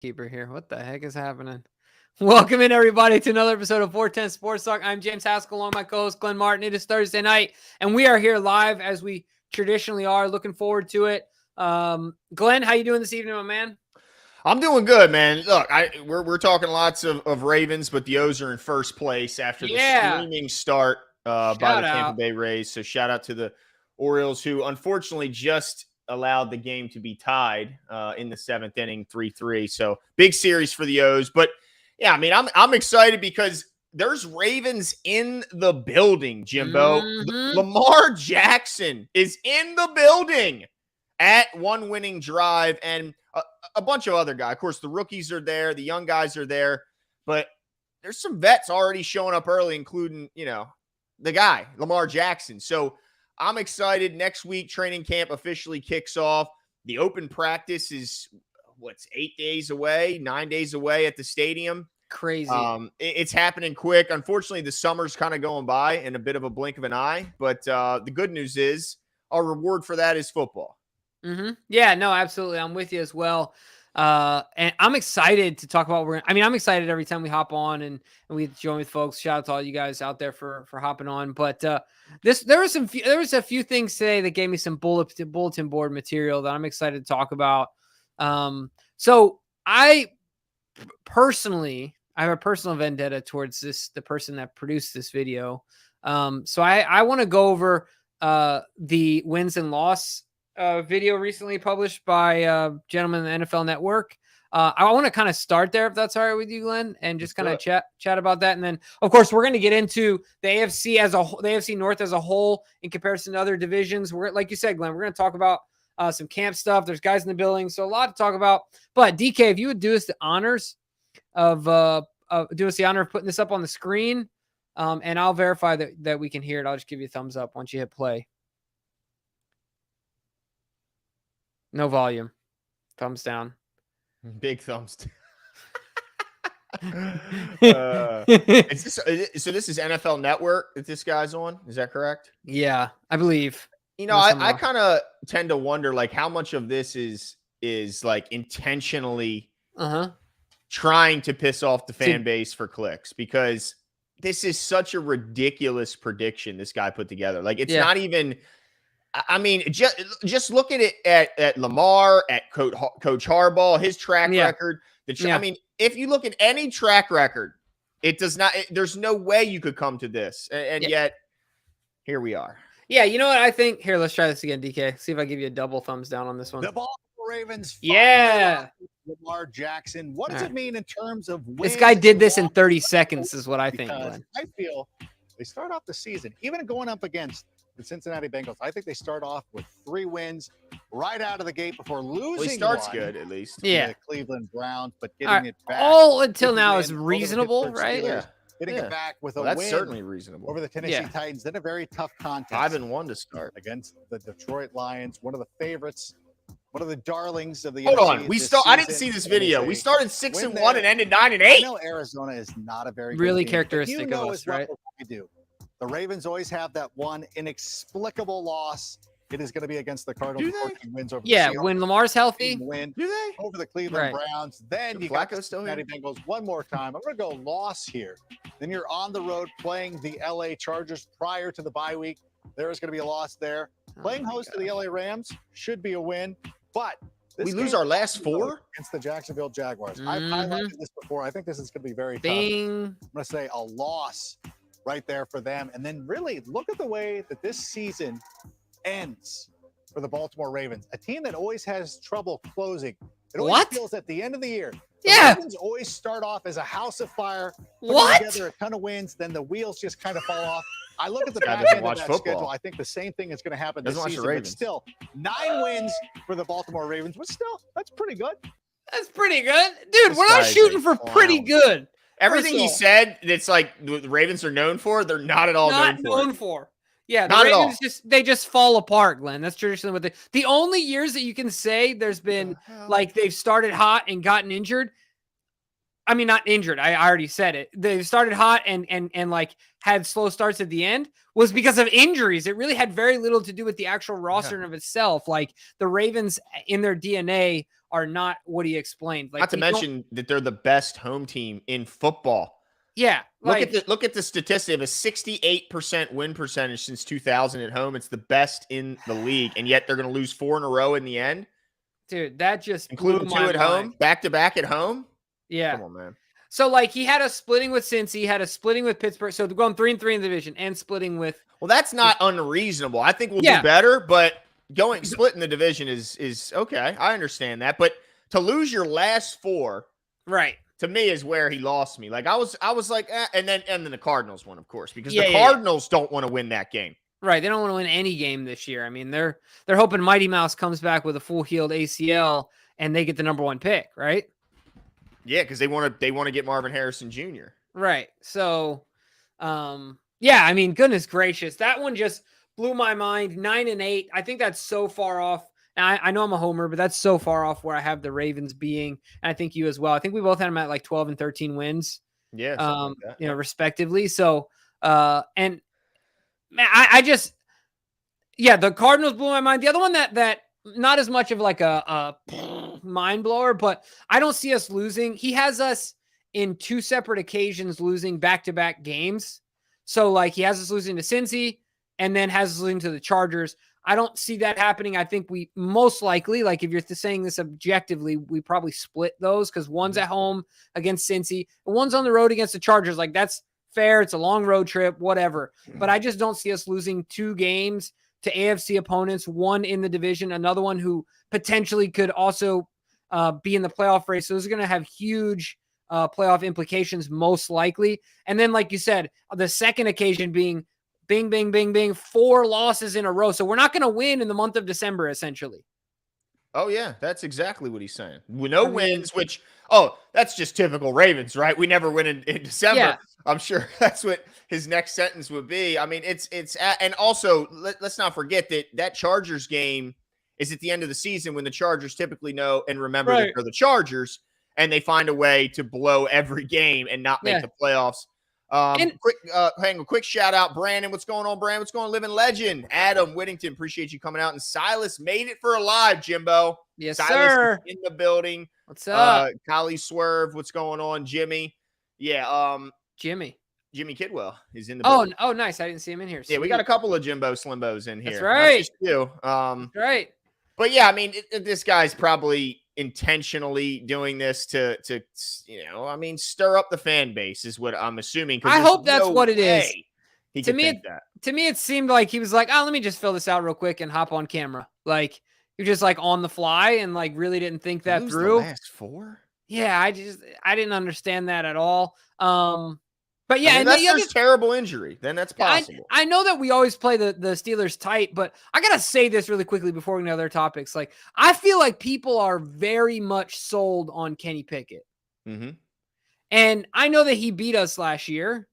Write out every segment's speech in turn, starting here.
Keeper here. What the heck is happening? Welcome in, everybody, to another episode of 410 Sports Talk. I'm James Haskell, along with my co-host Glenn Martin. It is Thursday night, and we are here live as we traditionally are. Looking forward to it. Glenn, how you doing this evening, my man? I'm doing good, man. Look, we're talking lots of Ravens, but the O's are in first place after the screaming start by the Tampa Bay Rays. So shout out to the Orioles, who unfortunately just allowed the game to be tied in the seventh inning, 3-3. So big series for the O's. But yeah, I mean, I'm excited because there's Ravens in the building, Jimbo. Mm-hmm. Lamar Jackson is in the building at one winning drive, and a bunch of other guys. Of course, the rookies are there, the young guys are there, but there's some vets already showing up early, including, the guy, Lamar Jackson. So I'm excited. Next week, training camp officially kicks off. The open practice is, 9 days away at the stadium. Crazy. It's happening quick. Unfortunately, the summer's kind of going by in a bit of a blink of an eye, but the good news is our reward for that is football. Mm-hmm. Yeah, no, absolutely. I'm with you as well. And I'm excited to talk about. I'm excited every time we hop on and we join with folks. Shout out to all you guys out there for hopping on. But there was a few things today that gave me some bulletin board material that I'm excited to talk about. So I have a personal vendetta towards the person that produced this video. So I want to go over the wins and loss video recently published by gentleman in the NFL Network. I want to kind of start there, if that's all right with you, Glenn, and just kind of chat about that. And then, of course, we're going to get into the AFC as a whole, the AFC North as a whole in comparison to other divisions. We're, like you said, Glenn, we're going to talk about some camp stuff. There's guys in the building, so a lot to talk about. But DK, if you would do us the honors of putting this up on the screen, and I'll verify that we can hear it. I'll just give you a thumbs up once you hit play. No volume. Thumbs down. Big thumbs down. So this is NFL Network that this guy's on. Is that correct? Yeah, I believe. I kind of tend to wonder, like, how much of this is like intentionally trying to piss off the fan base for clicks, because this is such a ridiculous prediction this guy put together. Like, it's not even. I mean, just look at it at Lamar, at Coach Harbaugh, his track record. I mean, if you look at any track record, it does not. There's no way you could come to this, and yet here we are. Yeah, you know what I think? Here, let's try this again, DK. See if I give you a double thumbs down on this one. The Baltimore Ravens. Lamar Jackson. What does it mean in terms of wins? This guy did this in 30 seconds, is what I think. Glenn. I feel they start off the season, even going up against the Cincinnati Bengals, I think they start off with 3 wins right out of the gate before losing. Well, he starts good, at least. Yeah. The Cleveland Browns, but getting it back. All until now is reasonable, right? Yeah. Getting it back with a win. That's certainly reasonable. Over the Tennessee Titans, then a very tough contest. 5-1 to start. Against the Detroit Lions, one of the favorites, one of the darlings of the Hold on. I didn't see this video. We started 6-1 and ended 9-8. I know Arizona is not a very really good characteristic of us, right? We do. The Ravens always have that one inexplicable loss. It is going to be against the Cardinals. Wins over the Seahawks. When Lamar's healthy. Win Do they? over the Cleveland Browns. Then you got the Cincinnati Bengals one more time. I'm going to go loss here. Then you're on the road playing the LA Chargers prior to the bye week. There is going to be a loss there. Playing host to the LA Rams should be a win, but we lose our last 4 against the Jacksonville Jaguars. I've highlighted this before. I think this is going to be very tough. I'm going to say a loss right there for them. And then really look at the way that this season ends for the Baltimore Ravens, a team that always has trouble closing. It always feels at the end of the year. The Ravens always start off as a house of fire, putting together a ton of wins, then the wheels just kind of fall off. I look at the back end of that schedule. I think the same thing is going to happen this season. But still, 9 wins for the Baltimore Ravens. But still, that's pretty good. That's pretty good. Dude, we're not shooting for pretty good. Everything he said that's like the Ravens are known for, they're not at all known for. Yeah, the Ravens just fall apart, Glenn. That's traditionally what the only years that you can say there's been like they've started hot and gotten injured. I mean, not injured. I already said it. They started hot and like had slow starts at the end was because of injuries. It really had very little to do with the actual roster of itself. Like the Ravens in their DNA are not what he explained. Like, not to mention that they're the best home team in football. Yeah. Look at the statistic of a 68% win percentage since 2000 at home. It's the best in the league, and yet they're going to lose 4 in a row in the end. Dude, that just including blew 2 my at mind. home, back-to-back at home. Yeah. Come on, man. So, like, he had a splitting with Cincy, he had a splitting with Pittsburgh. So, they're going 3-3 in the division and splitting with. Well, that's not unreasonable. I think we'll do better, but splitting the division is okay. I understand that, but to lose your last 4, right, to me is where he lost me. Like I was like, and then the Cardinals won, of course, because the Cardinals don't want to win that game. Right, they don't want to win any game this year. I mean, they're hoping Mighty Mouse comes back with a full healed ACL and they get the number 1 pick, right? Yeah, because they want to get Marvin Harrison Jr. Right. So, yeah, I mean, goodness gracious, that one just blew my mind. 9-8. I think that's so far off. And I know I'm a homer, but that's so far off where I have the Ravens being. And I think you as well. I think we both had them at like 12 and 13 wins. Yeah. Like that. Respectively. So, and man, I just, the Cardinals blew my mind. The other one that not as much of like a mind blower, but I don't see us losing. He has us in 2 separate occasions losing back-to-back games. So like he has us losing to Cincy and then has us losing to the Chargers. I don't see that happening. I think we most likely, like if you're saying this objectively, we probably split those because one's at home against Cincy and one's on the road against the Chargers. Like that's fair. It's a long road trip, whatever. But I just don't see us losing 2 games to AFC opponents, one in the division, another one who potentially could also be in the playoff race. So those are going to have huge playoff implications, most likely. And then, like you said, the second occasion being bing, bing, bing, bing, 4 losses in a row. So we're not going to win in the month of December, essentially. Oh, yeah, that's exactly what he's saying. No wins, which, that's just typical Ravens, right? We never win in December. Yeah. I'm sure that's what his next sentence would be. I mean, and also let's not forget that Chargers game is at the end of the season when the Chargers typically know and remember that they're the Chargers and they find a way to blow every game and not make the playoffs. Quick shout out, Brandon. What's going on, Brandon? What's going on, Living Legend? Adam Whittington, appreciate you coming out. And Silas made it for a live, Jimbo. Yes, Silas sir. In the building. What's up? Kylie Swerve, what's going on? Jimmy. Yeah, Jimmy Kidwell is in the building. Oh, nice. I didn't see him in here. Sweet. Yeah, we got a couple of Jimbo Slimbos in here. That's right. Not just you. That's right. But yeah, I mean, this guy's probably intentionally doing this to stir up the fan base is what I'm assuming. I hope that's what it is. To me, it seemed like he was like, let me just fill this out real quick and hop on camera. Like you're just like on the fly and like really didn't think that through. The last 4? Yeah, I didn't understand that at all. But yeah, unless there's terrible injury, then that's possible. I know that we always play the Steelers tight, but I gotta say this really quickly before we go to other topics. Like, I feel like people are very much sold on Kenny Pickett, and I know that he beat us last year,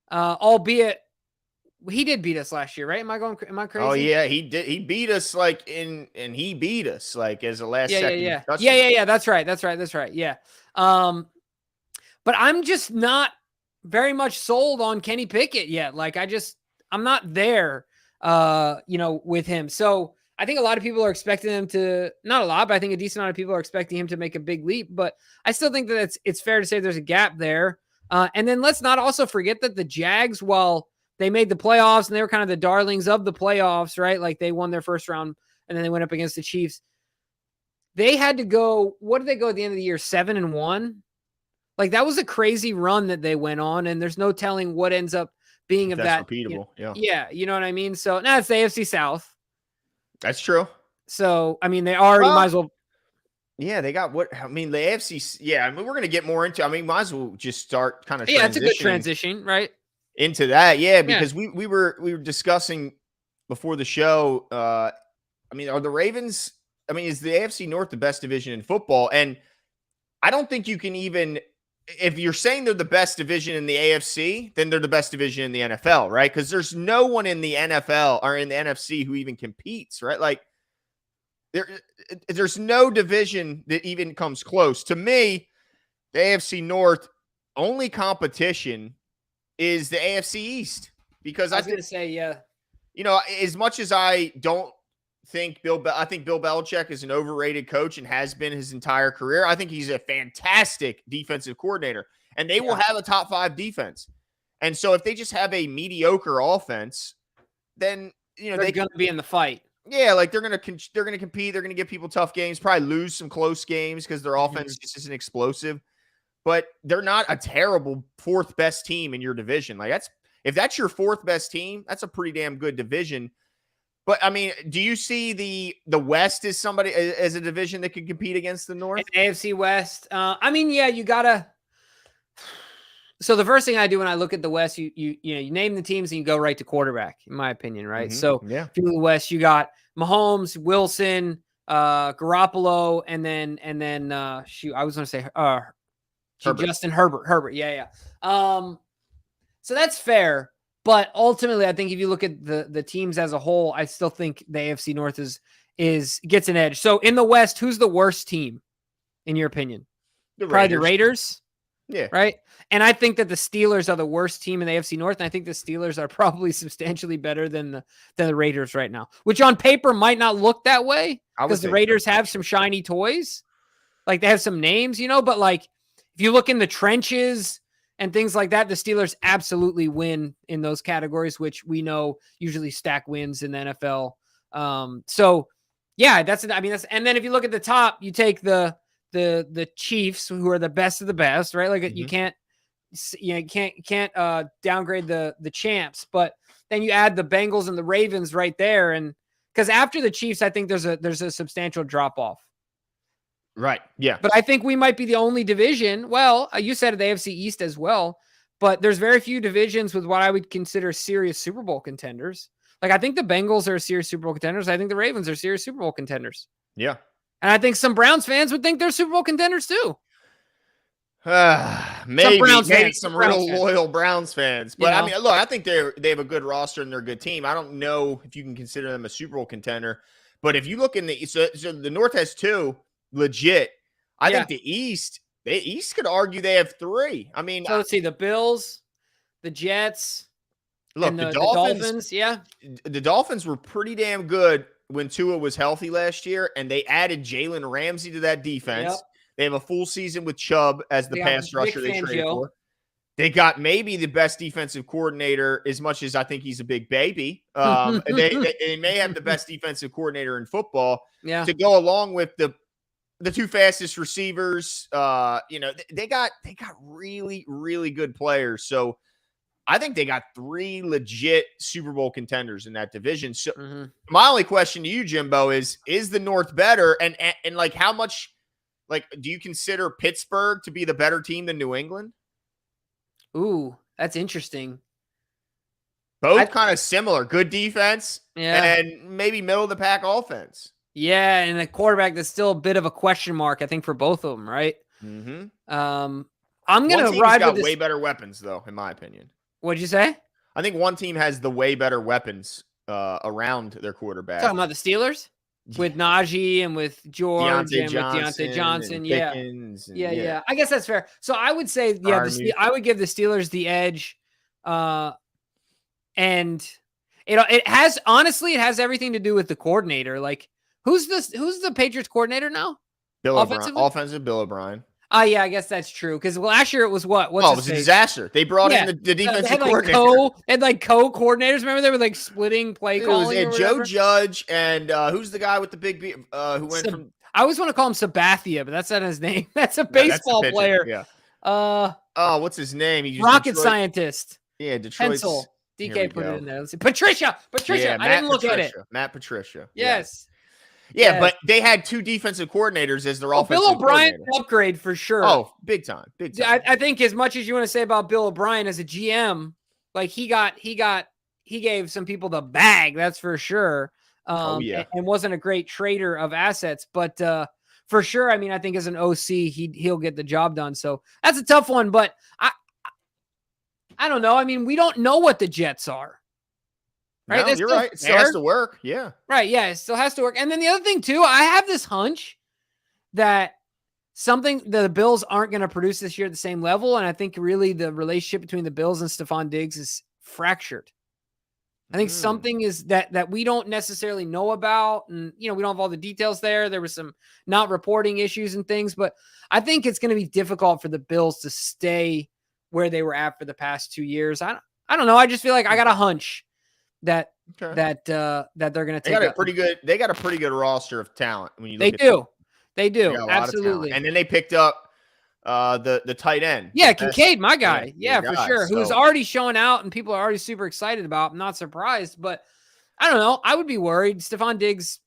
albeit he did beat us last year, right? Am I crazy? Oh yeah, he did. He beat us and he beat us as a last second. Yeah. That's right. Yeah. But I'm just not very much sold on Kenny Pickett yet. Like I'm not there, with him. So I think a lot of people are expecting him to, not a lot, but I think a decent amount of people are expecting him to make a big leap, but I still think that it's fair to say there's a gap there. And then let's not also forget that the Jags, while they made the playoffs and they were kind of the darlings of the playoffs, right? Like they won their first round and then they went up against the Chiefs. They had to go, what did they go at the end of the year? 7-1. Like that was a crazy run that they went on, and there's no telling what ends up being of that. Repeatable, yeah, you know what I mean. So now it's the AFC South. That's true. So I mean, they already might as well. Yeah, they got the AFC. Yeah, I mean, we're gonna get more into. I mean, might as well just start kind of. Yeah, it's a good transition, right? Into that, because we were discussing before the show. I mean, are the Ravens? I mean, is the AFC North the best division in football? And I don't think you can even. If you're saying they're the best division in the AFC, then they're the best division in the NFL, right? Because there's no one in the NFL or in the NFC who even competes, right? Like there's no division that even comes close. To me, the AFC North only competition is the AFC East because I was going to say, as much as I don't think Bill Belichick is an overrated coach and has been his entire career. I think he's a fantastic defensive coordinator, and they will have a top 5 defense. And so if they just have a mediocre offense, then they're going to be in the fight. Yeah, like they're going to compete. They're going to give people tough games, probably lose some close games because their offense just isn't explosive. But they're not a terrible 4th best team in your division. Like if that's your 4th best team, that's a pretty damn good division. But I mean, do you see the West as a division that could compete against the North? AFC West. I mean, yeah, you gotta. So the first thing I do when I look at the West, you name the teams and you go right to quarterback, in my opinion, right? Mm-hmm. So yeah, if you look at the West, you got Mahomes, Wilson, Garoppolo, and then I was going to say Justin Herbert. Yeah. So that's fair. But ultimately, I think if you look at the teams as a whole, I still think the AFC North gets an edge. So in the West, who's the worst team, in your opinion? Probably the Raiders. Yeah. Right. And I think that the Steelers are the worst team in the AFC North. And I think the Steelers are probably substantially better than the Raiders right now, which on paper might not look that way because the Raiders have some shiny toys. Like they have some names, but like if you look in the trenches and things like that, the Steelers absolutely win in those categories, which we know usually stack wins in the NFL. So yeah, and then if you look at the top, you take the Chiefs, who are the best of the best, right? Like you can't downgrade the champs, but then you add the Bengals and the Ravens right there. And because after the Chiefs, I think there's a substantial drop off. Right. Yeah. But I think we might be the only division. Well, you said the AFC East as well, but there's very few divisions with what I would consider serious Super Bowl contenders. Like I think the Bengals are serious Super Bowl contenders. I think the Ravens are serious Super Bowl contenders. Yeah. And I think some Browns fans would think they're Super Bowl contenders too. Maybe some real loyal Browns fans. But I mean, look, I think they have a good roster and they're a good team. I don't know if you can consider them a Super Bowl contender. But if you look in so the North has 2 legit. I think the East could argue they have 3. I mean, so let's see, the Bills, the Jets, look, the Dolphins. The Dolphins were pretty damn good when Tua was healthy last year, and they added Jalen Ramsey to that defense. Yep. They have a full season with Chubb as the pass rusher they traded for. They got maybe the best defensive coordinator, as much as I think he's a big baby. They may have the best defensive coordinator in football to go along with the 2 fastest receivers. They got really, really good players. So I think they got 3 legit Super Bowl contenders in that division. So my only question to you, Jimbo, is the North better? And like how much, like, do you consider Pittsburgh to be the better team than New England? Ooh, that's interesting. Both kind of similar. Good defense and maybe middle of the pack offense. Yeah, and a quarterback that's still a bit of a question mark, I think, for both of them, right? Mm-hmm. I'm going to ride with this. Way better weapons, though, in my opinion. What'd you say? I think one team has the way better weapons around their quarterback. Talking about the Steelers? With Najee and with George with Deontay Johnson. Yeah. I guess that's fair. So I would say, I would give the Steelers the edge. And it has everything to do with the coordinator. Like, who's the Patriots coordinator now? Bill O'Brien. Offensive Bill O'Brien. Yeah, I guess that's true. Because last year it was what? It was a disaster. They brought in the defensive coordinator. They had co-coordinators. Remember they were like splitting play calling. It was Joe Judge and who's the guy with the big who went from? I always want to call him Sabathia, but that's not his name. That's a baseball player. Yeah. What's his name? He's rocket scientist. Yeah, Detroit. Pencil. DK put it in there. Let's see. Patricia. Yeah, I didn't look at it. Matt Patricia. Yes. Yeah, but they had 2 defensive coordinators as their offensive Bill O'Brien upgrade for sure. Oh, big time. I think as much as you want to say about Bill O'Brien as a GM, like he gave some people the bag, that's for sure. And wasn't a great trader of assets, but for sure, I mean, I think as an OC, he'll get the job done. So that's a tough one, but I don't know. I mean, we don't know what the Jets are. Right? No, you're right. It still has to work. Yeah. Right. Yeah. It still has to work. And then the other thing too, I have this hunch that the Bills aren't going to produce this year at the same level. And I think really the relationship between the Bills and Stephon Diggs is fractured. I think something is that we don't necessarily know about, and we don't have all the details there. There was some not reporting issues and things, but I think it's going to be difficult for the Bills to stay where they were at for the past 2 years. I don't know. I just feel like I got a hunch that they're going to take. They got a pretty good roster of talent when you look. They do absolutely. And then they picked up the tight end. Yeah, Kincaid, my guy. Yeah, for sure. Who's already showing out and people are already super excited about. I'm not surprised, but I don't know. I would be worried. Stephon Diggs,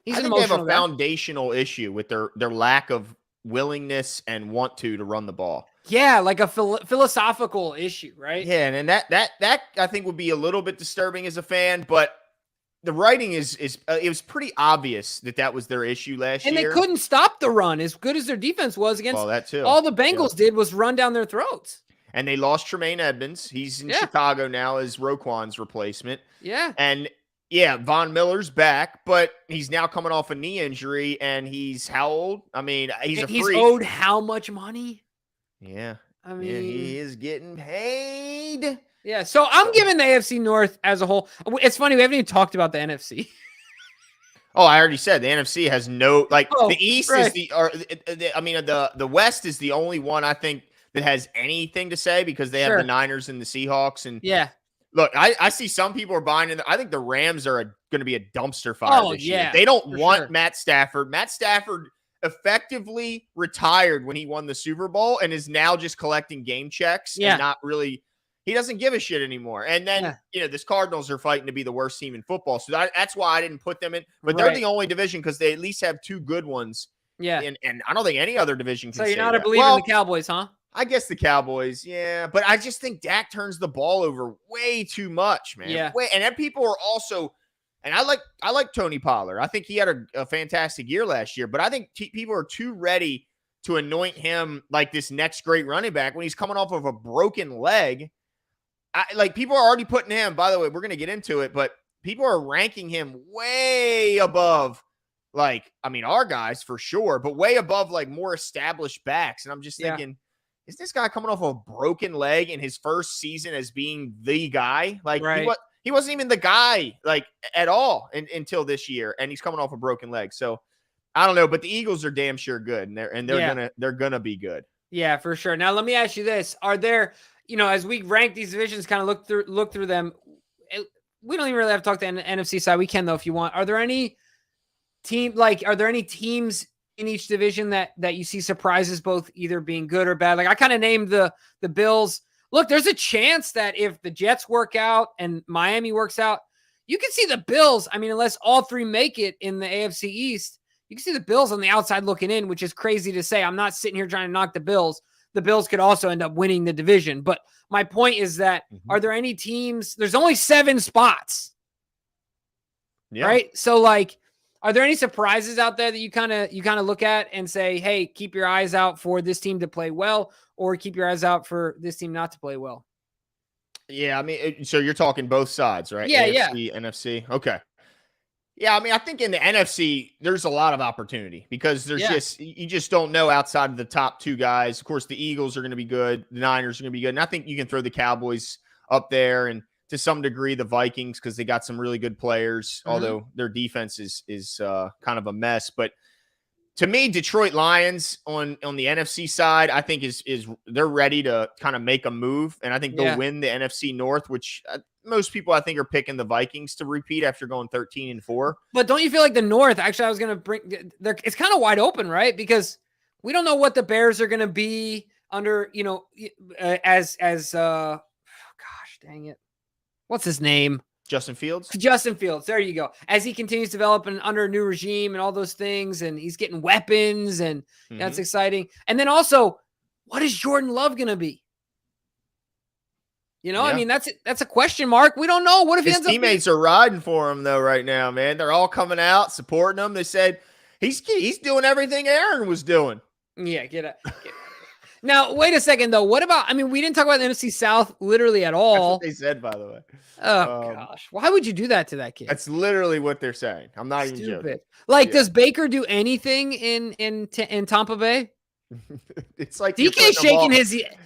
I think they have a foundational issue with their lack of willingness and want to run the ball. Yeah, like a philosophical issue, right? Yeah, and that I think would be a little bit disturbing as a fan, but the writing is it was pretty obvious that was their issue last year. And they couldn't stop the run as good as their defense was against. That too. All the Bengals did was run down their throats. And they lost Tremaine Edmonds. He's in Chicago now as Roquan's replacement. Yeah. And Von Miller's back, but he's now coming off a knee injury, and he's how old? I mean, he's owed how much money? Yeah. I mean, he is getting paid. Yeah, so I'm giving the AFC North as a whole. It's funny, we haven't even talked about the NFC. Oh, I already said the NFC has no the East is the West is the only one I think that has anything to say because they have the Niners and the Seahawks. And look, I see some people are buying in. I think the Rams are going to be a dumpster fire this year. They don't want Matt Stafford. Matt Stafford effectively retired when he won the Super Bowl and is now just collecting game checks and not really. He doesn't give a shit anymore. And then, this Cardinals are fighting to be the worst team in football. So that's why I didn't put them in. But they're the only division because they at least have two good ones. Yeah. And I don't think any other division can say you're not a believer in the Cowboys, huh? I guess the Cowboys, yeah. But I just think Dak turns the ball over way too much, man. Yeah. And then people are also – and I like Tony Pollard. I think he had a fantastic year last year. But I think people are too ready to anoint him like this next great running back when he's coming off of a broken leg. People are already putting him, by the way, we're going to get into it, but people are ranking him way above, our guys for sure, but way above, more established backs. And I'm just thinking, is this guy coming off of a broken leg in his first season as being the guy? He wasn't even the guy, at all until this year, and he's coming off a broken leg. So, I don't know, but the Eagles are damn sure good, and they're gonna be good. Yeah, for sure. Now, let me ask you this. Are there – as we rank these divisions, kind of look through them, we don't even really have to talk to the NFC side. We can, though, if you want. Are there any teams in each division that you see surprises both either being good or bad? I kind of named the Bills. Look, there's a chance that if the Jets work out and Miami works out, you can see the Bills. I mean, unless all three make it in the AFC East, you can see the Bills on the outside looking in, which is crazy to say. I'm not sitting here trying to knock the Bills. The Bills could also end up winning the division. But my point is that are there any teams? There's only 7 spots. Yeah. Right? So, are there any surprises out there that you kind of look at and say, hey, keep your eyes out for this team to play well, or keep your eyes out for this team not to play well? Yeah, I mean, so you're talking both sides, right? Yeah, AFC, NFC. Okay. Yeah, I mean, I think in the NFC, there's a lot of opportunity because you just don't know outside of the top 2 guys. Of course, the Eagles are going to be good. The Niners are going to be good. And I think you can throw the Cowboys up there and to some degree the Vikings because they got some really good players, although their defense is kind of a mess. But to me, Detroit Lions on the NFC side, I think is they're ready to kind of make a move. And I think they'll win the NFC North, which most people I think are picking the Vikings to repeat after going 13-4. But don't you feel like the North? Actually, I was going to bring. It's kind of wide open, right? Because we don't know what the Bears are going to be under. Gosh, dang it, what's his name? Justin Fields. There you go. As he continues to develop under a new regime and all those things, and he's getting weapons, and that's exciting. And then also, what is Jordan Love going to be? I mean, that's a question mark. We don't know. What if his teammates are riding for him though right now, man? They're all coming out supporting him. They said he's doing everything Aaron was doing. Yeah, get it. Now, wait a second though. What about? I mean, we didn't talk about the NFC South literally at all. That's what they said, by the way. Oh gosh, why would you do that to that kid? That's literally what they're saying. I'm not even joking. Does Baker do anything in Tampa Bay? It's like DK shaking his head.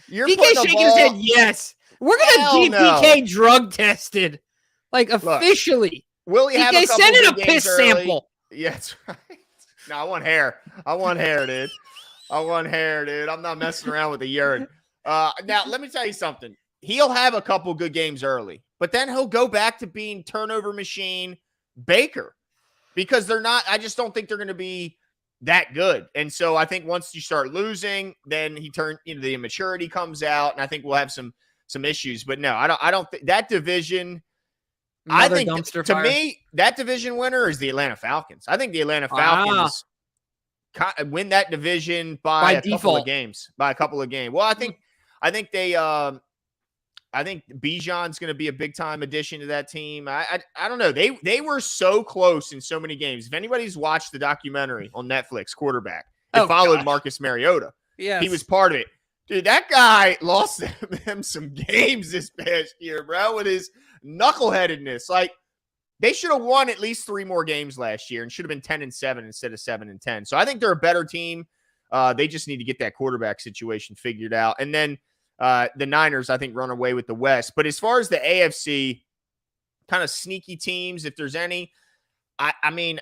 Yes. We're going to get DK drug tested Like officially. Will he have a couple send it good a games piss early? sample. Yeah, that's right. No, I want hair. I want hair, dude. I'm not messing around with the urine. Now, let me tell you something. He'll have a couple good games early, but then he'll go back to being turnover machine Baker because they're not. I just don't think they're going to be that good. And so I think once you start losing, then the immaturity comes out, and I think we'll have some issues. But no, I don't think that division. I think to me, that division winner is the Atlanta Falcons. I think the Atlanta Falcons win that division by a couple of games. Well, I think Bijan's going to be a big time addition to that team. I don't know. They were so close in so many games. If anybody's watched the documentary on Netflix, Quarterback, it followed Marcus Mariota. Yeah, he was part of it. Dude, that guy lost them some games this past year, bro, with his knuckleheadedness. Like, they should have won at least 3 more games last year and should have been 10-7 instead of 7-10. So I think they're a better team. They just need to get that quarterback situation figured out. And then the Niners, I think, run away with the West. But as far as the AFC kind of sneaky teams, if there's any, I mean,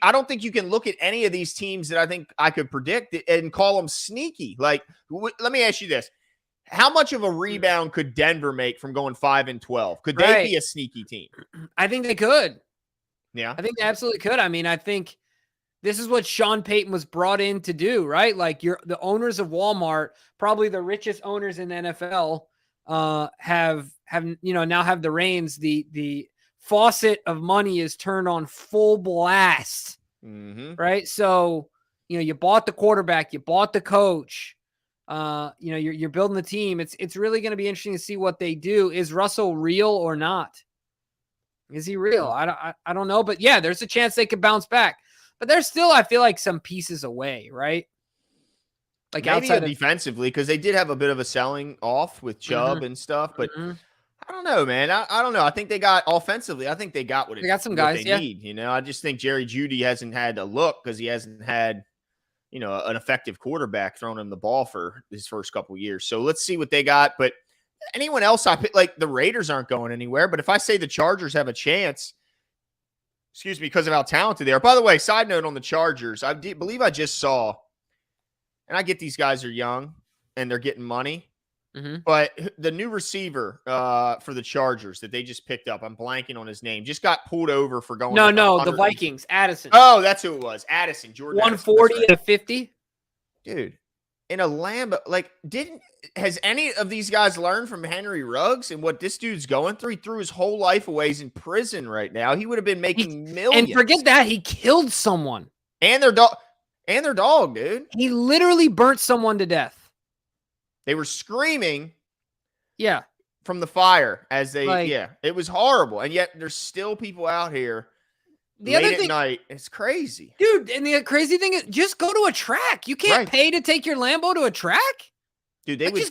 I don't think you can look at any of these teams that I think I could predict and call them sneaky. Like, let me ask you this. How much of a rebound could Denver make from going 5-12? Could they be a sneaky team? I think they could. Yeah. I think they absolutely could. I mean, I think this is what Sean Payton was brought in to do, right? Like, the owners of Walmart, probably the richest owners in the NFL, have now have the reins. The faucet of money is turned on full blast, right? So, you bought the quarterback, you bought the coach. You're building the team. It's really going to be interesting to see what they do. Is Russell real or not? Is he real? I don't know, but yeah, there's a chance they could bounce back. But there's still, I feel like, some pieces away, right? Like maybe outside defensively, because they did have a bit of a selling off with Chubb and stuff. But I don't know, man. I don't know. I think they got offensively. I think they got what some guys they need. I just think Jerry Jeudy hasn't had a look because he hasn't had an effective quarterback throwing him the ball for his first couple of years. So let's see what they got. But anyone else I pick, like the Raiders aren't going anywhere. But if I say the Chargers have a chance, because of how talented they are. By the way, side note on the Chargers, I believe I just saw, and I get these guys are young and they're getting money, but the new receiver for the Chargers that they just picked up, I'm blanking on his name, just got pulled over for going. No, the Vikings, Addison. Oh, that's who it was. Addison, Jordan. 140 to 50. Dude, in a Lambo, like, has any of these guys learned from Henry Ruggs and what this dude's going through? He threw his whole life away. He's in prison right now. He would have been making millions. And forget that, he killed someone. And their dog, dude. He literally burnt someone to death. They were screaming. Yeah. From the fire as it was horrible. And yet there's still people out here late at night. It's crazy. Dude, and the crazy thing is just go to a track. You can't pay to take your Lambo to a track. Dude, they would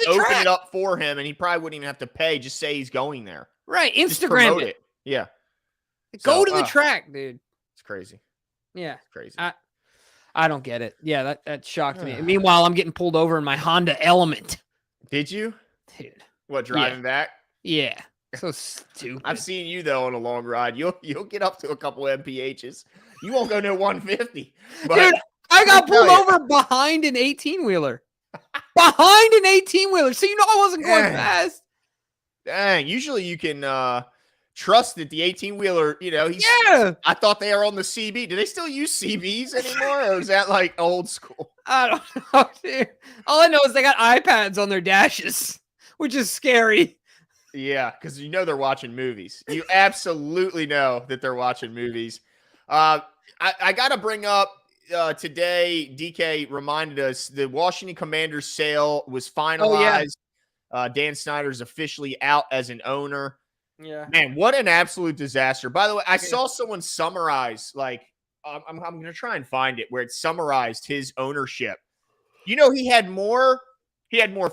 open it up for him and he probably wouldn't even have to pay. Just say he's going there. Right. Instagram it. Yeah. Go to the track, dude. It's crazy. Yeah. It's crazy. I don't get it. Yeah, that shocked me. Meanwhile, I'm getting pulled over in my Honda Element. Did you? Dude. What, driving back? Yeah. So stupid. I've seen you though on a long ride. You'll get up to a couple MPHs. You won't go near 150. But dude, I got pulled over behind an 18-wheeler. Behind an 18-wheeler. So I wasn't going fast. Dang. Usually you can trust that the 18-wheeler, I thought they were on the CB. Do they still use CBs anymore? Or is that like old school? I don't know, dude. All I know is they got iPads on their dashes, which is scary. Yeah, because they're watching movies. You absolutely know that they're watching movies. I got to bring up today, DK reminded us the Washington Commanders sale was finalized. Dan Snyder's officially out as an owner. Yeah. Man, what an absolute disaster. By the way, I saw someone summarize, I'm going to try and find it, where it summarized his ownership. He had more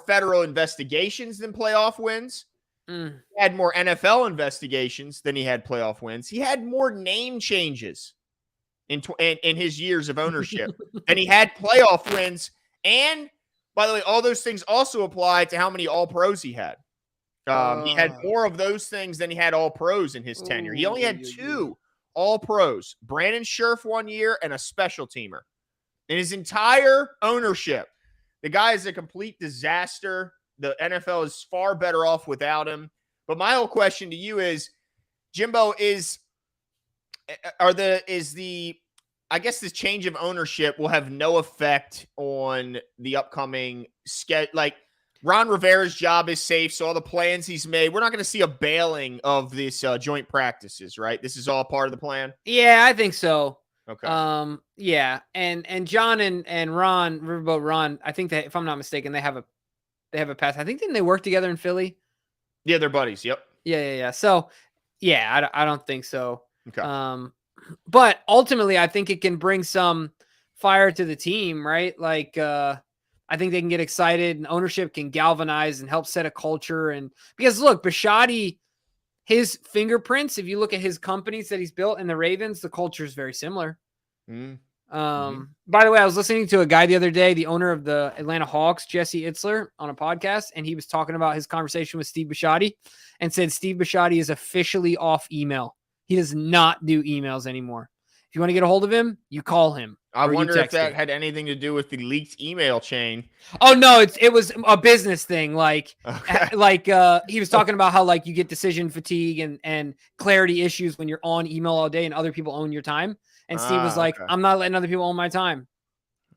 federal investigations than playoff wins. He had more NFL investigations than he had playoff wins. He had more name changes in his years of ownership than he had playoff wins. And by the way, all those things also apply to how many All-Pros he had He had more of those things than he had all pros in his tenure. He only had 2 all pros, Brandon Scherf 1 year and a special teamer. In his entire ownership, the guy is a complete disaster. The NFL is far better off without him. But my whole question to you is, Jimbo, I guess this change of ownership will have no effect on the upcoming schedule. Like, Ron Rivera's job is safe, so all the plans he's made, we're not going to see a bailing of this joint practices, right? This is all part of the plan? Yeah, I think so. Okay. Yeah, and John and Ron, Riverboat Ron, I think that, if I'm not mistaken, they have a pass. I think, didn't they work together in Philly? Yeah, they're buddies. Yep. Yeah. So, yeah, I don't think so. Okay. But ultimately, I think it can bring some fire to the team, right? Like, I think they can get excited, and ownership can galvanize and help set a culture. And because, look, Bisciotti, his fingerprints, if you look at his companies that he's built and the Ravens, the culture is very similar. By the way, I was listening to a guy the other day, the owner of the Atlanta Hawks, Jesse Itzler, on a podcast, and he was talking about his conversation with Steve Bisciotti and said Steve Bisciotti is officially off email. He does not do emails anymore. If you want to get a hold of him, you call him. I wonder if that had anything to do with the leaked email chain. Oh no, it was a business thing. Like, he was talking about how, like, you get decision fatigue and clarity issues when you're on email all day and other people own your time. And Steve was like, I'm not letting other people own my time.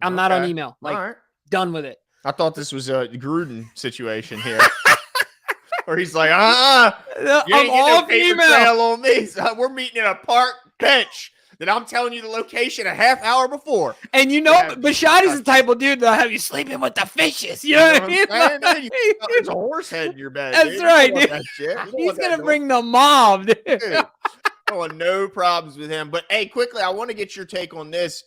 I'm not on email. Like, done with it. I thought this was a Gruden situation here. Where he's like, I'm off email on me. So we're meeting in a park bench that I'm telling you the location a half hour before. And Bisciotti's the type of dude that'll have you sleeping with the fishes. You know what I mean? There's a horse head in your bed. That's dude. Right, dude. He's going to bring the mob, dude. I want no problems with him. But, hey, quickly, I want to get your take on this.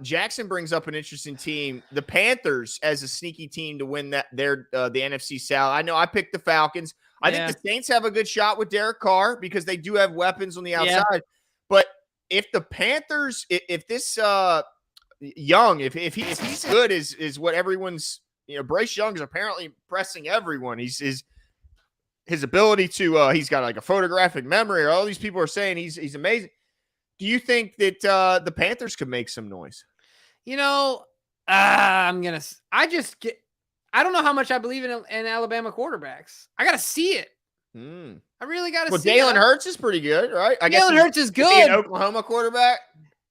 Jackson brings up an interesting team. The Panthers as a sneaky team to win the NFC South. I know I picked the Falcons. I think the Saints have a good shot with Derek Carr because they do have weapons on the outside. Yeah. But if the Panthers, if this Young, if he's good is what everyone's, Bryce Young is apparently impressing everyone. His ability to he's got like a photographic memory, or all these people are saying he's amazing. Do you think that the Panthers could make some noise? I don't know how much I believe in Alabama quarterbacks. I got to see it. I really got to see it. Well, Jalen Hurts is pretty good, right? Jalen Hurts is good. Is he an Oklahoma quarterback?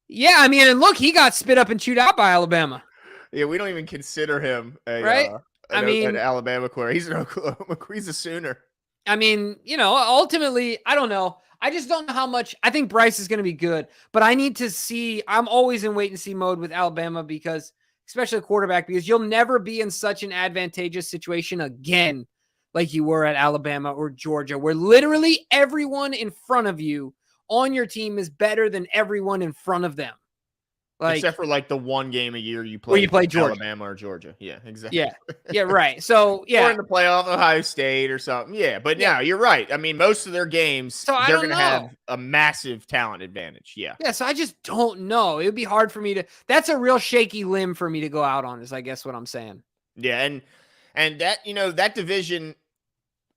Yeah, I mean, and look, he got spit up and chewed out by Alabama. Yeah, we don't even consider him an Alabama quarterback. He's an Oklahoma. He's a Sooner. I mean, ultimately, I don't know. I just don't know how much. I think Bryce is going to be good, but I need to see. I'm always in wait and see mode with Alabama because, especially a quarterback, because you'll never be in such an advantageous situation again like you were at Alabama or Georgia, where literally everyone in front of you on your team is better than everyone in front of them. Like, except for like the one game a year you play Georgia. Alabama or Georgia. Yeah, exactly. Yeah, right. So, yeah. Or in the playoff, Ohio State or something. Yeah, but yeah, you're right. I mean, most of their games, they're going to have a massive talent advantage. Yeah. Yeah, so I just don't know. It would be hard for me to – that's a real shaky limb for me to go out on is I guess what I'm saying. Yeah, and that, that division,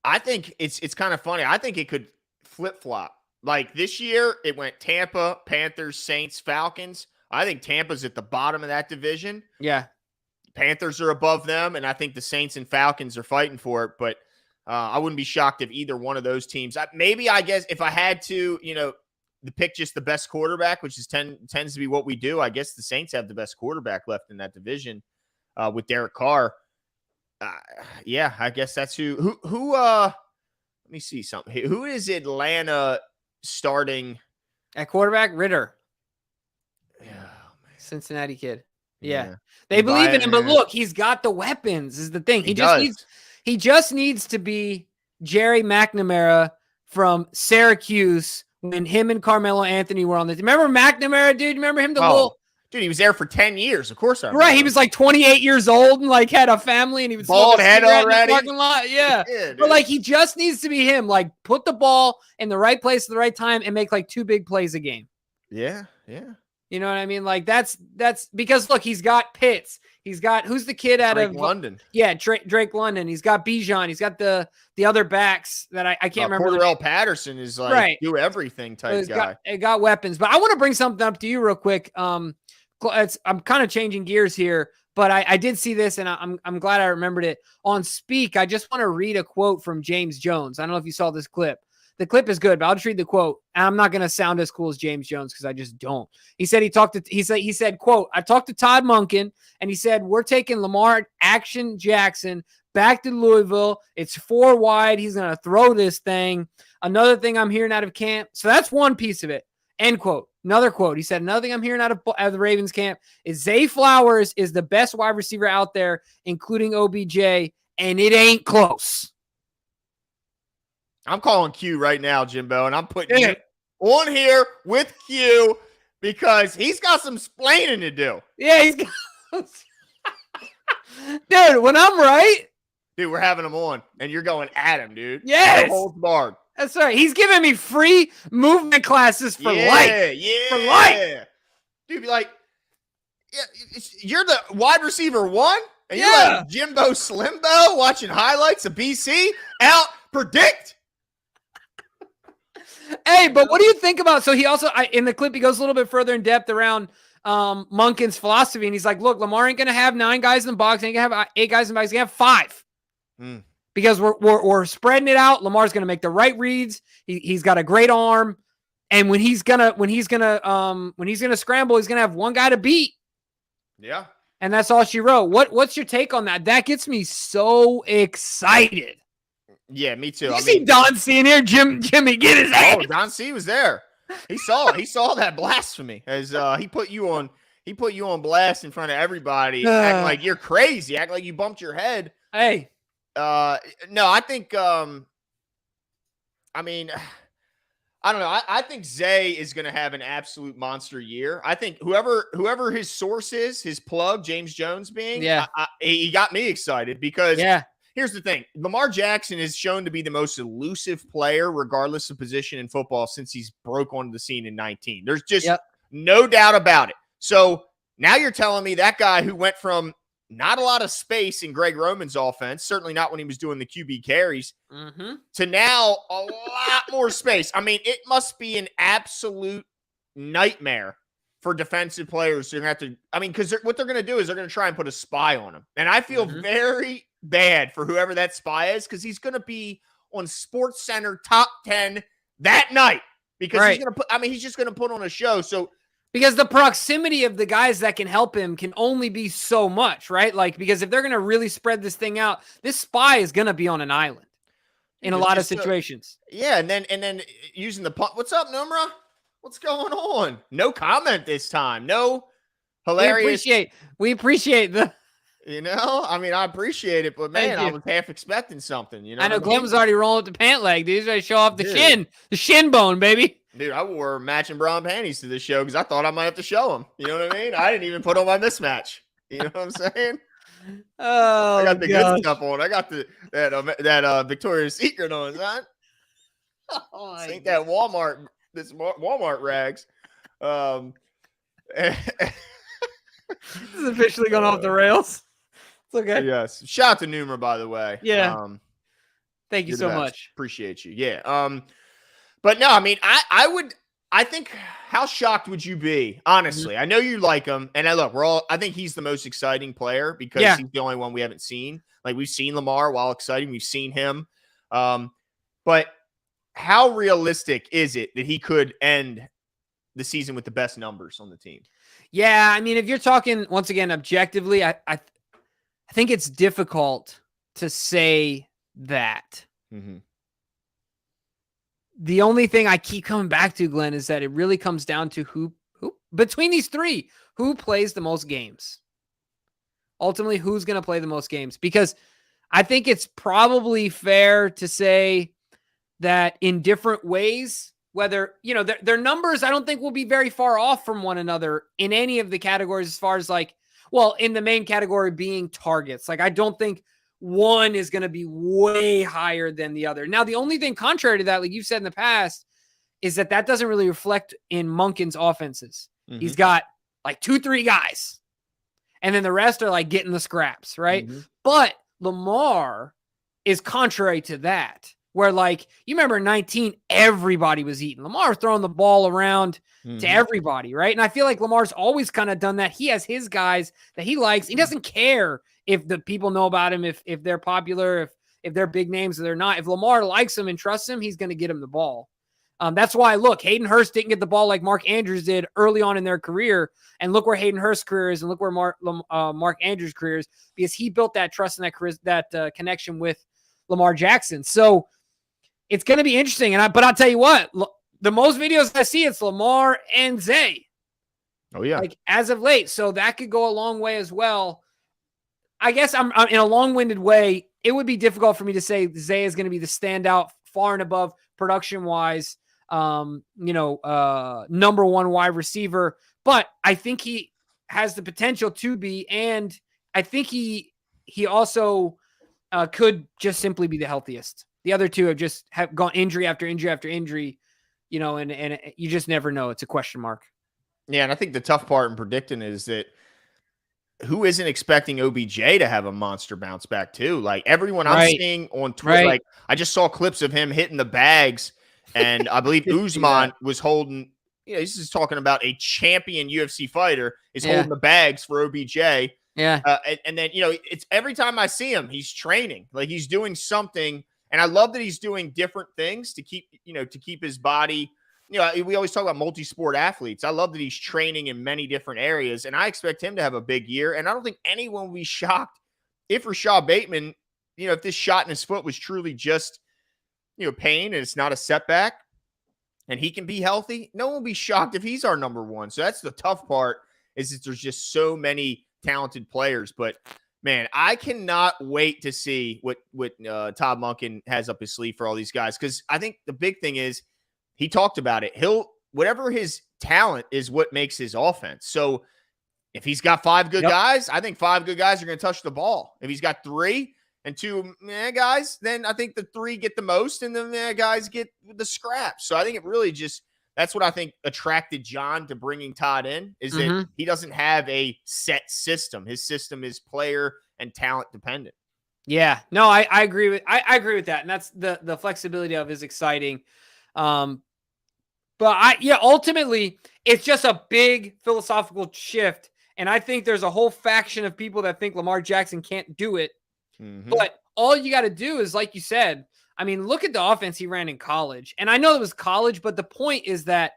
I think it's kind of funny. I think it could flip-flop. Like this year, it went Tampa, Panthers, Saints, Falcons. I think Tampa's at the bottom of that division. Yeah. Panthers are above them, and I think the Saints and Falcons are fighting for it. But I wouldn't be shocked if either one of those teams. I guess if I had to, to pick just the best quarterback, which tends to be what we do, I guess the Saints have the best quarterback left in that division with Derek Carr. Yeah, I guess that's who. Let me see something. Who is Atlanta starting at quarterback? Ritter. Yeah, Cincinnati kid. Yeah. They believe in him, but look, he's got the weapons is the thing. He just needs to be Jerry McNamara from Syracuse when him and Carmelo Anthony were on the team. Remember McNamara, dude? Remember him? Dude, he was there for 10 years. Of course I remember. Right, he was like 28 years old and like had a family and he was bald head already. In the parking lot. Yeah. But like he just needs to be him. Like put the ball in the right place at the right time and make like 2 big plays a game. Yeah. You know what I mean? Like that's because look, he's got Pitts, He's got who's the kid out Drake of London? Yeah, Drake London. He's got Bijan. He's got the other backs that I can't remember. Cordarrelle Patterson is like Right. do everything type guy. It got weapons, but I want to bring something up to you real quick. I'm kind of changing gears here, but I did see this and I'm glad I remembered it on Speak. I just want to read a quote from James Jones. I don't know if you saw this clip. The clip is good, but I'll just read the quote. And I'm not going to sound as cool as James Jones because I just don't. He said he said, quote, I talked to Todd Monken and he said, we're taking Lamar Action Jackson back to Louisville. It's 4 wide. He's going to throw this thing. Another thing I'm hearing out of camp. So that's one piece of it. End quote. Another quote. He said, another thing I'm hearing out of the Ravens camp is Zay Flowers is the best wide receiver out there, including OBJ, and it ain't close. I'm calling Q right now, Jimbo, and I'm putting you on here with Q because he's got some splaining to do. Yeah, he's got dude, when I'm right. Dude, we're having him on, and you're going at him, dude. Yes. No holds barred. That's right. He's giving me free movement classes for life. Yeah. For life. Dude, be like, you're the wide receiver 1, and you're like Jimbo Slimbo watching highlights of BC out predict. Hey, but what do you think about? So he also in the clip he goes a little bit further in depth around Monken's philosophy, and he's like, "Look, Lamar ain't gonna have 9 guys in the box. Ain't gonna have 8 guys in the box. He's gonna have 5 because we're spreading it out. Lamar's gonna make the right reads. He's got a great arm, and when he's gonna scramble, he's gonna have 1 guy to beat. Yeah, and that's all she wrote. What's your take on that? That gets me so excited. Yeah, me too. You see Don C in here, Jimmy, get his ass. Oh, Don C was there. He saw that blasphemy as he put you on blast in front of everybody, acting like you're crazy, acting like you bumped your head. Hey. No, I think I don't know. I think Zay is going to have an absolute monster year. I think whoever his source is, his plug, James Jones being, he got me excited because here's the thing. Lamar Jackson is shown to be the most elusive player, regardless of position in football, since he's broke onto the scene in 19. There's just no doubt about it. So now you're telling me that guy who went from not a lot of space in Greg Roman's offense, certainly not when he was doing the QB carries, to now a lot more space. I mean, it must be an absolute nightmare for defensive players. They're going to have to, because what they're going to do is they're going to try and put a spy on him. And I feel very bad for whoever that spy is because he's going to be on Sports Center top 10 that night because he's going to put, he's just going to put on a show. So, because the proximity of the guys that can help him can only be so much, right? Like, because if they're going to really spread this thing out, this spy is going to be on an island in a lot of situations. And then using the punt. What's up, Numra? What's going on? No comment this time. No hilarious. We appreciate the. I appreciate it, but man, I was half expecting something. I know Glenn was already rolling with the pant leg, dude. He's ready to show off the shin bone, baby. Dude, I wore matching brown panties to this show because I thought I might have to show them. You know what I mean? I didn't even put on my mismatch. You know what I'm saying? Oh, I got the good stuff on. I got that Victoria's Secret on, son. Ain't that Walmart? This Walmart rags. This is officially going off the rails. It's okay. Yes. Shout out to Numra, by the way. Yeah. Thank you so much. Appreciate you. Yeah. But no, I think how shocked would you be? Honestly, I know you like him. And I think he's the most exciting player because he's the only one we haven't seen. Like we've seen Lamar, while exciting, we've seen him. But how realistic is it that he could end the season with the best numbers on the team? Yeah. If you're talking once again, objectively, I think it's difficult to say that. The only thing I keep coming back to, Glenn, is that it really comes down to who between these 3, who plays the most games. Ultimately, who's going to play the most games? Because I think it's probably fair to say that in different ways, whether, their numbers, I don't think will be very far off from one another in any of the categories as far as in the main category being targets. I don't think one is going to be way higher than the other. Now, the only thing contrary to that, like you've said in the past, is that doesn't really reflect in Monken's offenses. He's got 2-3 guys. And then the rest are like getting the scraps, right? Mm-hmm. But Lamar is contrary to that, where like, you remember in 19, everybody was eating. Lamar throwing the ball around to everybody, right? And I feel like Lamar's always kind of done that. He has his guys that he likes. He doesn't care if the people know about him, if they're popular, if they're big names or they're not. If Lamar likes him and trusts him, he's going to get him the ball. That's why, look, Hayden Hurst didn't get the ball like Mark Andrews did early on in their career. And look where Hayden Hurst's career is, and look where Mark Andrews' career is, because he built that trust and that connection with Lamar Jackson. So it's going to be interesting. But I'll tell you what, the most videos I see, it's Lamar and Zay. Oh, yeah. Like as of late. So that could go a long way as well. I guess I'm in a long-winded way. It would be difficult for me to say Zay is going to be the standout far and above production-wise, number one wide receiver. But I think he has the potential to be, and I think he also could just simply be the healthiest. The other two have gone injury after injury after injury, and you just never know. It's a question mark. Yeah, and I think the tough part in predicting is that who isn't expecting OBJ to have a monster bounce back too? Like everyone I'm seeing on Twitter, like I just saw clips of him hitting the bags, and I believe Usman was holding. He's just talking about a champion UFC fighter is holding the bags for OBJ. Yeah, and then it's every time I see him, he's training, like he's doing something, and I love that he's doing different things to keep his body. We always talk about multi-sport athletes. I love that he's training in many different areas, and I expect him to have a big year. And I don't think anyone will be shocked if Rashad Bateman, if this shot in his foot was truly just, pain and it's not a setback and he can be healthy. No one will be shocked if he's our number one. So that's the tough part, is that there's just so many talented players. But man, I cannot wait to see what Todd Monken has up his sleeve for all these guys. Because I think the big thing is, he talked about it. Whatever his talent is, what makes his offense. So if he's got 5 good guys, I think 5 good guys are going to touch the ball. If he's got 3 and 2 guys, then I think the 3 get the most, and the guys get the scraps. So I think it really that's what I think attracted John to bringing Todd in, is that he doesn't have a set system. His system is player and talent dependent. Yeah, no, I agree with that, and that's the flexibility of is exciting. But ultimately, it's just a big philosophical shift. And I think there's a whole faction of people that think Lamar Jackson can't do it. But all you got to do is, like you said, I mean, look at the offense he ran in college. And I know it was college, but the point is that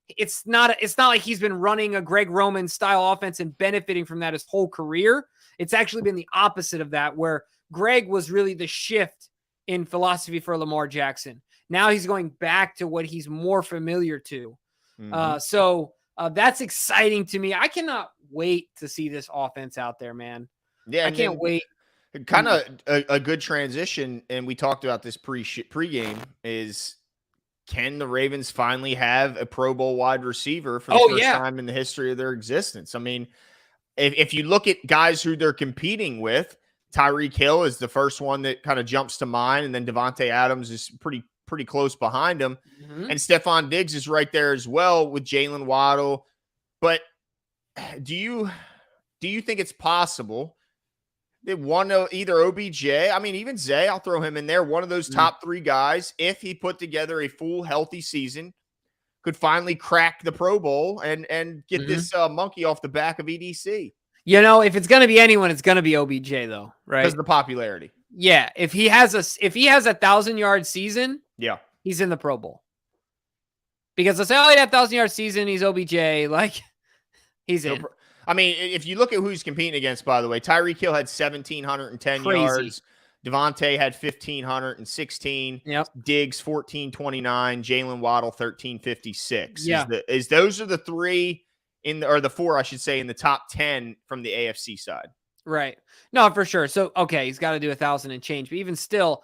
it's not like he's been running a Greg Roman style offense and benefiting from that his whole career. It's actually been the opposite of that, where Greg was really the shift in philosophy for Lamar Jackson. Now he's going back to what he's more familiar to. So that's exciting to me. I cannot wait to see this offense out there, man. Yeah, I can't wait. Kind of a good transition, and we talked about this pregame, is can the Ravens finally have a Pro Bowl wide receiver for the first time in the history of their existence? I mean, if you look at guys who they're competing with, Tyreek Hill is the first one that kind of jumps to mind, and then Devontae Adams is pretty close behind him. And Stephon Diggs is right there as well with Jalen Waddle. But do you think it's possible that one of either OBJ, I mean, even Zay, I'll throw him in there, one of those top 3 guys, if he put together a full healthy season, could finally crack the Pro Bowl and get this monkey off the back of EDC? If it's going to be anyone, it's going to be OBJ though, right? Because of the popularity. Yeah. If he has a 1,000-yard season, he's in the Pro Bowl. Because they'll say, he had a 1,000-yard season, he's OBJ. Like, he's in. I mean, if you look at who he's competing against, by the way, Tyreek Hill had 1,710 yards. Devontae had 1,516. Diggs 1,429. Jalen Waddle 1,356. Yeah. Those are the 3 or the 4, I should say, in the top 10 from the AFC side. Right. No, for sure. So, okay, he's got to do 1,000 and change. But even still,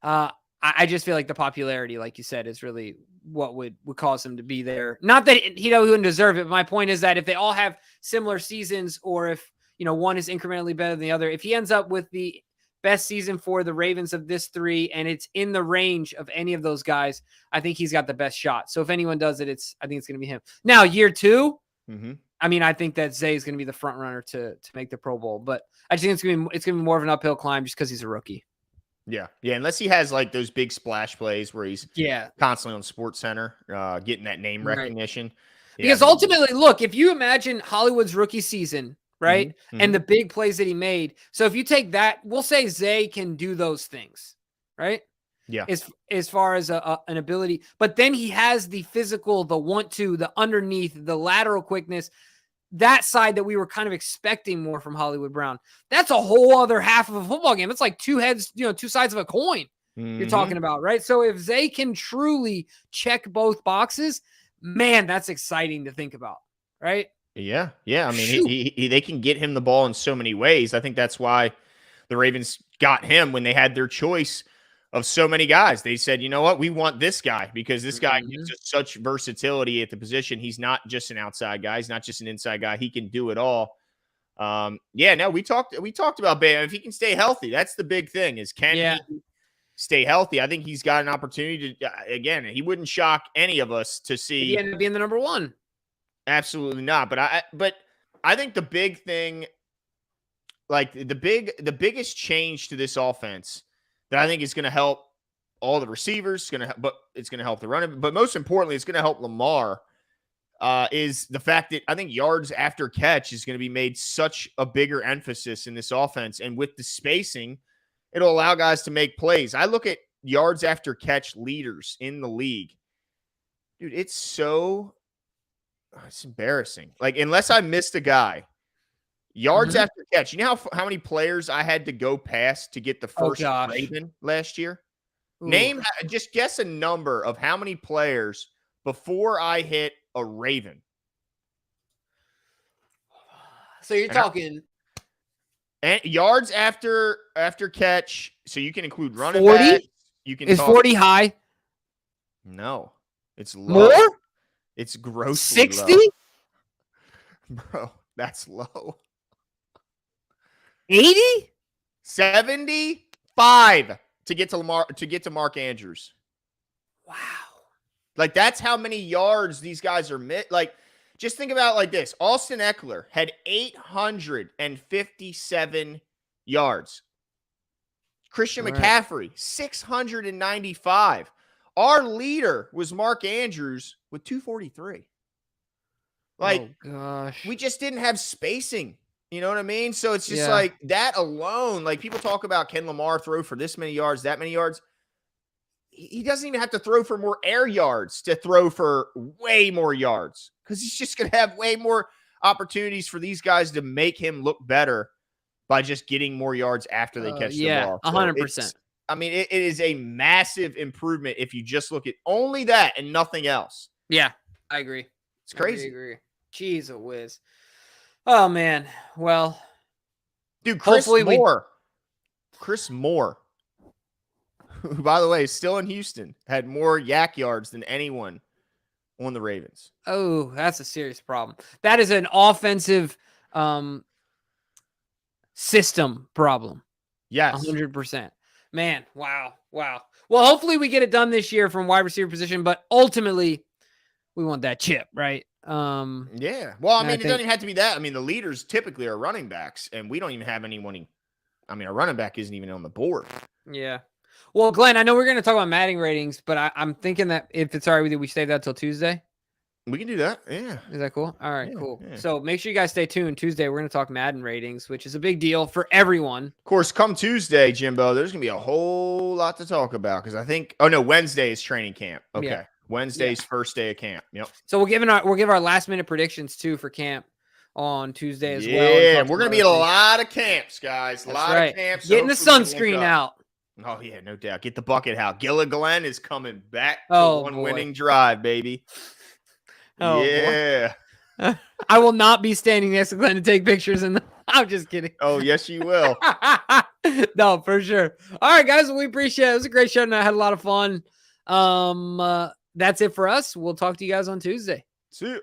I just feel like the popularity, like you said, is really what would cause him to be there. Not that he wouldn't deserve it. But my point is that if they all have similar seasons, or if, one is incrementally better than the other, if he ends up with the best season for the Ravens of this 3, and it's in the range of any of those guys, I think he's got the best shot. So if anyone does it, I think it's going to be him. Now, year 2, I mean, I think that Zay is going to be the front runner to make the Pro Bowl, but I just think it's going to be more of an uphill climb just because he's a rookie. Yeah. Unless he has like those big splash plays where he's constantly on Sports Center, getting that name recognition. Right. Because ultimately, look, if you imagine Hollywood's rookie season, right, Mm-hmm. and the big plays that he made, so if you take that, we'll say Zay can do those things, right? Yeah. As far as an ability, but then he has the physical, the want to, the underneath, the lateral quickness, that side that we were kind of expecting more from Hollywood Brown. That's a whole other half of a football game. It's like two sides of a coin you're talking about, right? So if Zay can truly check both boxes, man, that's exciting to think about, right? Yeah. I mean, they can get him the ball in so many ways. I think that's why the Ravens got him when they had their choice of so many guys. They said, you know what, we want this guy because this guy gives us such versatility at the position. He's not just an outside guy. He's not just an inside guy. He can do it all. We talked about Bam. If he can stay healthy, that's the big thing is can he stay healthy? I think he's got an opportunity to, again, he wouldn't shock any of us to see. He ended up being the number one. Absolutely not. But I think the big thing, like the biggest change to this offense that I think is going to help all the receivers, but it's going to help the running. But most importantly, it's going to help Lamar is the fact that I think yards after catch is going to be made such a bigger emphasis in this offense. And with the spacing, it'll allow guys to make plays. I look at yards after catch leaders in the league. Dude, it's embarrassing. Like, unless I missed a guy, yards after catch. You know how many players I had to go past to get the first Raven last year? Ooh. Just guess a number of how many players before I hit a Raven. So you're talking and yards after catch. So you can include running 40? back. Is 40 high? No, it's low. More? It's grossly 60? low. Bro, that's low. 80? 75 to get to Mark Andrews. Wow. Like, that's how many yards these guys are like, just think about it like this. Austin Eckler had 857 yards. Christian McCaffrey, 695. Our leader was Mark Andrews with 243. Like, oh, gosh. We just didn't have spacing. You know what I mean? So it's just like that alone. Like, people talk about, can Lamar throw for this many yards, that many yards? He doesn't even have to throw for more air yards to throw for way more yards because he's just going to have way more opportunities for these guys to make him look better by just getting more yards after they catch the ball. So 100%. I mean, it is a massive improvement if you just look at only that and nothing else. Yeah, I agree. It's crazy. I agree. Jeez, a whiz. Oh, man. Well, dude, Chris Moore, who, by the way, is still in Houston, had more yak yards than anyone on the Ravens. Oh, that's a serious problem. That is an offensive system problem. Yes. 100%. Man, wow. Well, hopefully we get it done this year from wide receiver position, but ultimately we want that chip, right? Yeah. Well, I mean, it doesn't even have to be that. I mean, the leaders typically are running backs, and we don't even have anyone. I mean, a running back isn't even on the board. Yeah. Well, Glenn, I know we're going to talk about Madden ratings, but I'm thinking that if it's all right with you, we save that till Tuesday. We can do that. Yeah. Is that cool? All right, cool. Yeah. So make sure you guys stay tuned. Tuesday, we're going to talk Madden ratings, which is a big deal for everyone. Of course, come Tuesday, Jimbo, there's going to be a whole lot to talk about because I think, Wednesday is training camp. Okay. Yeah. Wednesday's first day of camp. Yep. So we'll give our last minute predictions too for camp on Tuesday as well. Yeah, we're going to be at a lot of camps, guys. A lot of camps. Getting the sunscreen out. Oh, yeah, no doubt. Get the bucket out. Gilligan is coming back to winning drive, baby. Oh, yeah. I will not be standing next to Glenn to take pictures. I'm just kidding. Oh, yes, you will. No, for sure. All right, guys. We appreciate it. It was a great show and I had a lot of fun. That's it for us. We'll talk to you guys on Tuesday. See you.